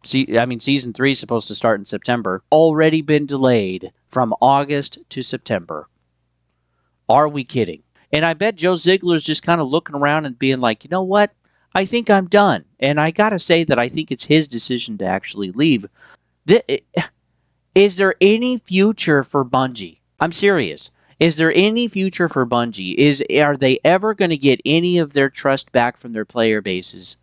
Season 3 is supposed to start in September. Already been delayed from August to September. Are we kidding? And I bet Joe Siegler's just kind of looking around and being like, you know what? I think I'm done. And I got to say that I think it's his decision to actually leave. Is there any future for Bungie? I'm serious. Is there any future for Bungie? Are they ever going to get any of their trust back from their player bases?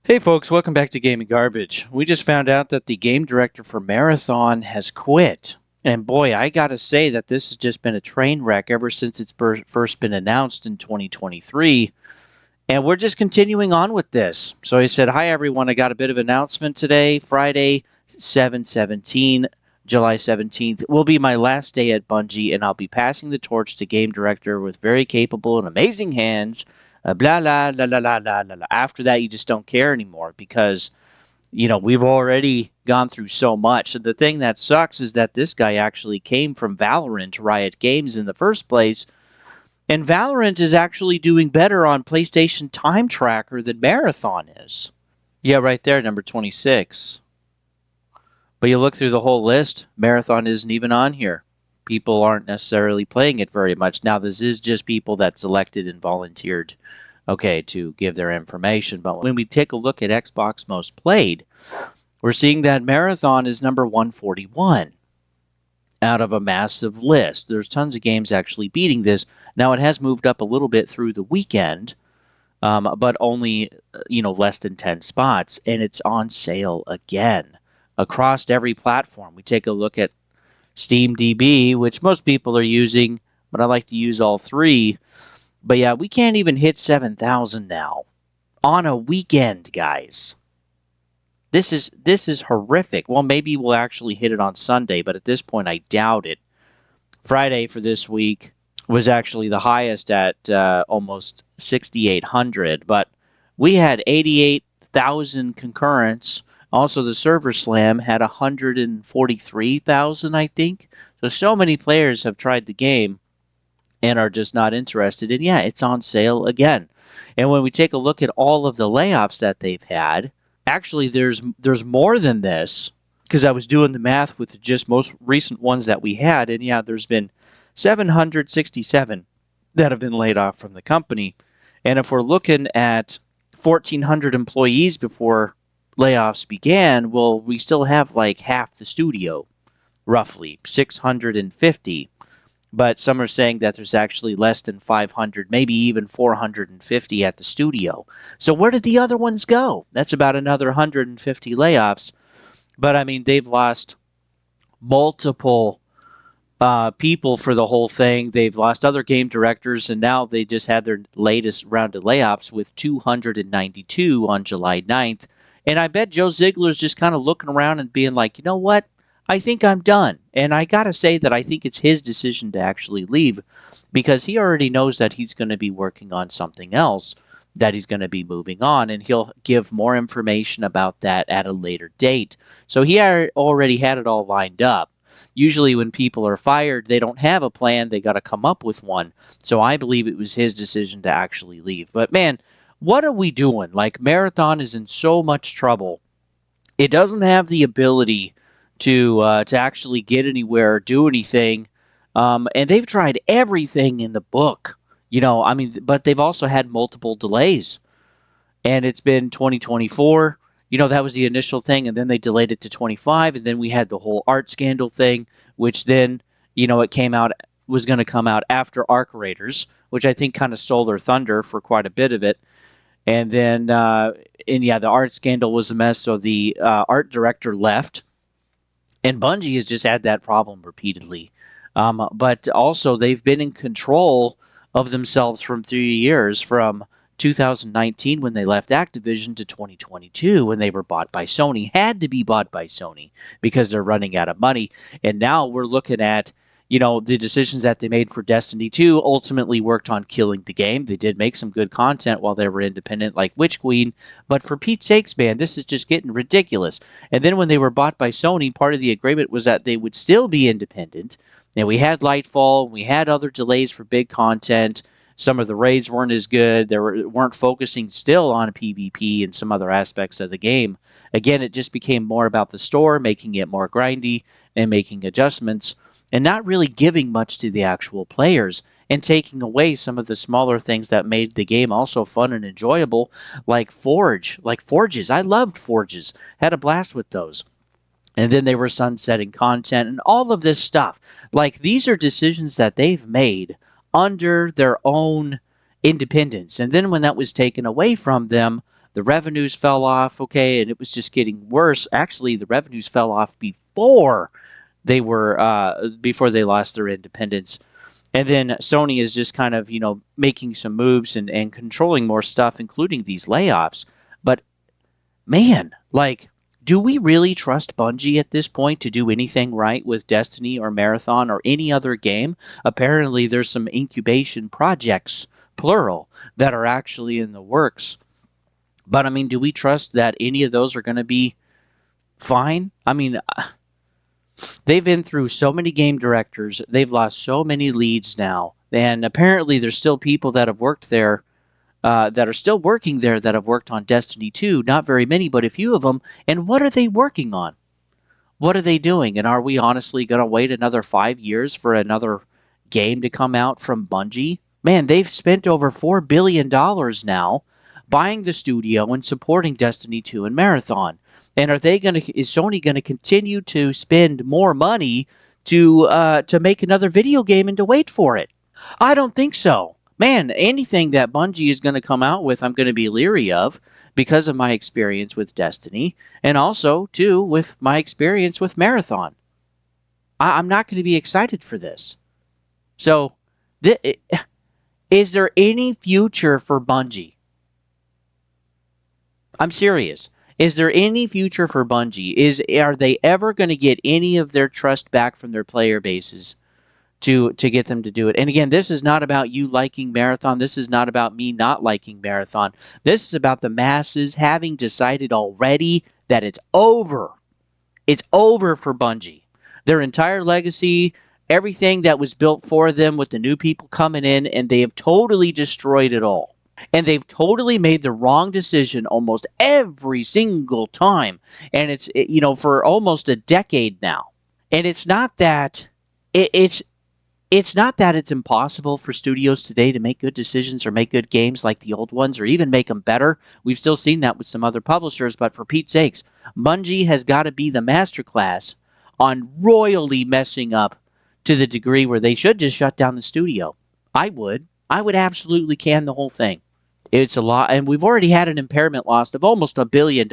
Hey folks, welcome back to Gaming Garbage. We just found out that the game director for Marathon has quit. And boy, I gotta say that this has just been a train wreck ever since it's first been announced in 2023. And we're just continuing on with this. So he said, hi everyone, I got a bit of announcement today. Friday, 7/17, July 17th, will be my last day at Bungie, and I'll be passing the torch to game director with very capable and amazing hands. Blah, blah, blah, blah, blah, blah, blah. After that, you just don't care anymore because, we've already gone through so much. And the thing that sucks is that this guy actually came from Valorant, Riot Games in the first place. And Valorant is actually doing better on PlayStation Time Tracker than Marathon is. Yeah, right there, number 26. But you look through the whole list, Marathon isn't even on here. People aren't necessarily playing it very much. Now, this is just people that selected and volunteered, to give their information. But when we take a look at Xbox Most Played, we're seeing that Marathon is number 141 out of a massive list. There's tons of games actually beating this. Now, it has moved up a little bit through the weekend, but only, less than 10 spots. And it's on sale again across every platform. We take a look at SteamDB, which most people are using, but I like to use all three. But yeah, we can't even hit 7,000 now on a weekend, guys. This is horrific. Well, maybe we'll actually hit it on Sunday, but at this point, I doubt it. Friday for this week was actually the highest at almost 6,800, but we had 88,000 concurrents. Also, the server slam had 143,000, I think. So many players have tried the game and are just not interested. And yeah, it's on sale again. And when we take a look at all of the layoffs that they've had, actually there's more than this, because I was doing the math with the just most recent ones that we had. And yeah, there's been 767 that have been laid off from the company. And if we're looking at 1,400 employees before layoffs began, well, we still have like half the studio, roughly 650. But some are saying that there's actually less than 500, maybe even 450 at the studio. So where did the other ones go? That's about another 150 layoffs. But I mean, they've lost multiple people for the whole thing. They've lost other game directors, and now they just had their latest round of layoffs with 292 on July 9th. And I bet Joe Siegler's just kind of looking around and being like, you know what? I think I'm done. And I got to say that I think it's his decision to actually leave, because he already knows that he's going to be working on something else, that he's going to be moving on, and he'll give more information about that at a later date. So he already had it all lined up. Usually when people are fired, they don't have a plan. They got to come up with one. So I believe it was his decision to actually leave. But man, what are we doing? Like, Marathon is in so much trouble. It doesn't have the ability to actually get anywhere or do anything. And they've tried everything in the book, but they've also had multiple delays. And it's been 2024. That was the initial thing, and then they delayed it to 25, and then we had the whole art scandal thing, which then, it was going to come out after Arc Raiders, which I think kind of stole their thunder for quite a bit of it. And then, the art scandal was a mess, so the art director left. And Bungie has just had that problem repeatedly. But also, they've been in control of themselves from 3 years, from 2019 when they left Activision to 2022 when they were bought by Sony. Had to be bought by Sony because they're running out of money. And now we're looking at, the decisions that they made for Destiny 2 ultimately worked on killing the game. They did make some good content while they were independent, like Witch Queen, but for Pete's sakes, man, this is just getting ridiculous. And then when they were bought by Sony, part of the agreement was that they would still be independent, And we had Lightfall, we had other delays for big content. Some of the raids weren't as good. Weren't focusing still on PvP and some other aspects of the game. Again, it just became more about the store, making it more grindy and making adjustments, and not really giving much to the actual players and taking away some of the smaller things that made the game also fun and enjoyable, like Forges. I loved Forges. Had a blast with those. And then they were sunsetting content and all of this stuff. Like, these are decisions that they've made under their own independence. And then when that was taken away from them, the revenues fell off, okay, and it was just getting worse. Actually, the revenues fell off before they lost their independence. And then Sony is just kind of, making some moves and controlling more stuff, including these layoffs. But man, like, do we really trust Bungie at this point to do anything right with Destiny or Marathon or any other game? Apparently, there's some incubation projects, plural, that are actually in the works. But I mean, do we trust that any of those are going to be fine? I mean, they've been through so many game directors, they've lost so many leads now, and apparently there's still people that have worked there that are still working there that have worked on Destiny 2. Not very many, but a few of them. And what are they working on? What are they doing? And are we honestly going to wait another 5 years for another game to come out from Bungie? Man, they've spent over $4 billion now buying the studio and supporting Destiny 2 and Marathon. And is Sony going to continue to spend more money to make another video game and to wait for it? I don't think so. Man, anything that Bungie is going to come out with, I'm going to be leery of because of my experience with Destiny and also, too, with my experience with Marathon. I'm not going to be excited for this. So, is there any future for Bungie? I'm serious. Is there any future for Bungie? Are they ever going to get any of their trust back from their player bases to get them to do it? And again, this is not about you liking Marathon. This is not about me not liking Marathon. This is about the masses having decided already that it's over. It's over for Bungie. Their entire legacy, everything that was built for them with the new people coming in, and they have totally destroyed it all. And they've totally made the wrong decision almost every single time. And it's, for almost a decade now. And it's not that it's not that it's impossible for studios today to make good decisions or make good games like the old ones or even make them better. We've still seen that with some other publishers, but for Pete's sakes, Bungie has got to be the masterclass on royally messing up to the degree where they should just shut down the studio. I would absolutely can the whole thing. It's a lot, and we've already had an impairment loss of almost $1 billion,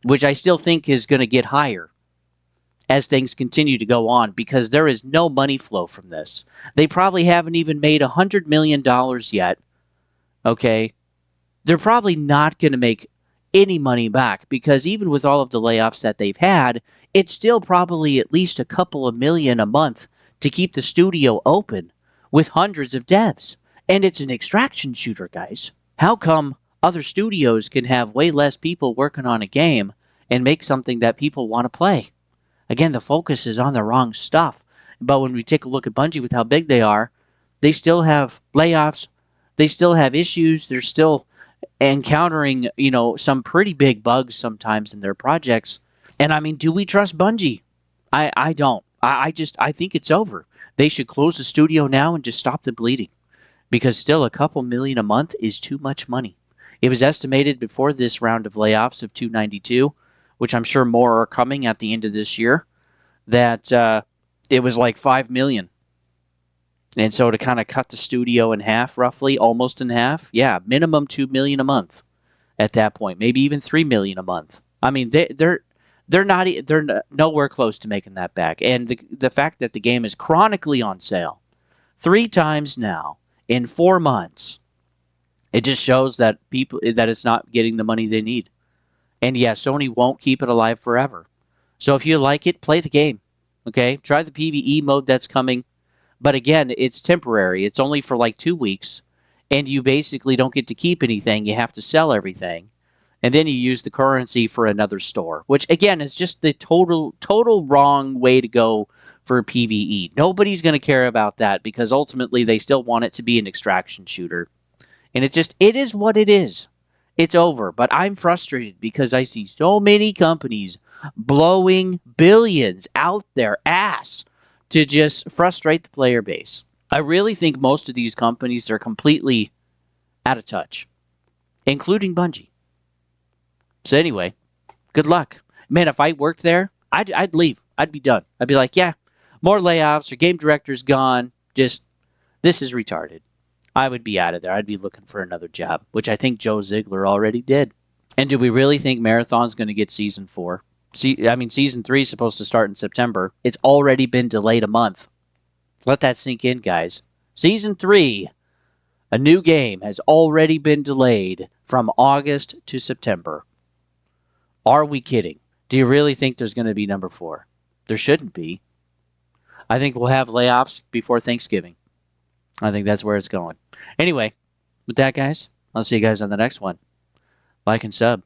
which I still think is going to get higher as things continue to go on, because there is no money flow from this. They probably haven't even made $100 million yet. Okay? They're probably not going to make any money back, because even with all of the layoffs that they've had, it's still probably at least a couple of million a month to keep the studio open with hundreds of devs. And it's an extraction shooter, guys. How come other studios can have way less people working on a game and make something that people want to play? Again, the focus is on the wrong stuff. But when we take a look at Bungie with how big they are, they still have layoffs. They still have issues. They're still encountering, some pretty big bugs sometimes in their projects. And I mean, do we trust Bungie? I don't. I think it's over. They should close the studio now and just stop the bleeding, because still a couple million a month is too much money. It was estimated before this round of layoffs of 292, which I'm sure more are coming at the end of this year, that it was like 5 million. And so to kind of cut the studio in half, roughly, almost in half, yeah, minimum 2 million a month at that point, maybe even 3 million a month. I mean, they're nowhere close to making that back. And the fact that the game is chronically on sale 3 times now in 4 months, it just shows that it's not getting the money they need. And yeah, Sony won't keep it alive forever. So if you like it, play the game. Okay? Try the PvE mode that's coming. But again, it's temporary. It's only for like 2 weeks. And you basically don't get to keep anything. You have to sell everything. And then you use the currency for another store, which again is just the total wrong way to go for PvE. Nobody's going to care about that because ultimately they still want it to be an extraction shooter. And it is what it is. It's over. But I'm frustrated because I see so many companies blowing billions out their ass to just frustrate the player base. I really think most of these companies are completely out of touch, including Bungie. So anyway, good luck. Man, if I worked there, I'd leave. I'd be done. I'd be like, yeah, more layoffs, your game director's gone. Just, this is retarded. I would be out of there. I'd be looking for another job, which I think Joe Siegler already did. And do we really think Marathon's going to get Season 4? Season 3 is supposed to start in September. It's already been delayed a month. Let that sink in, guys. Season 3, a new game, has already been delayed from August to September. Are we kidding? Do you really think there's going to be number 4? There shouldn't be. I think we'll have layoffs before Thanksgiving. I think that's where it's going. Anyway, with that, guys, I'll see you guys on the next one. Like and sub.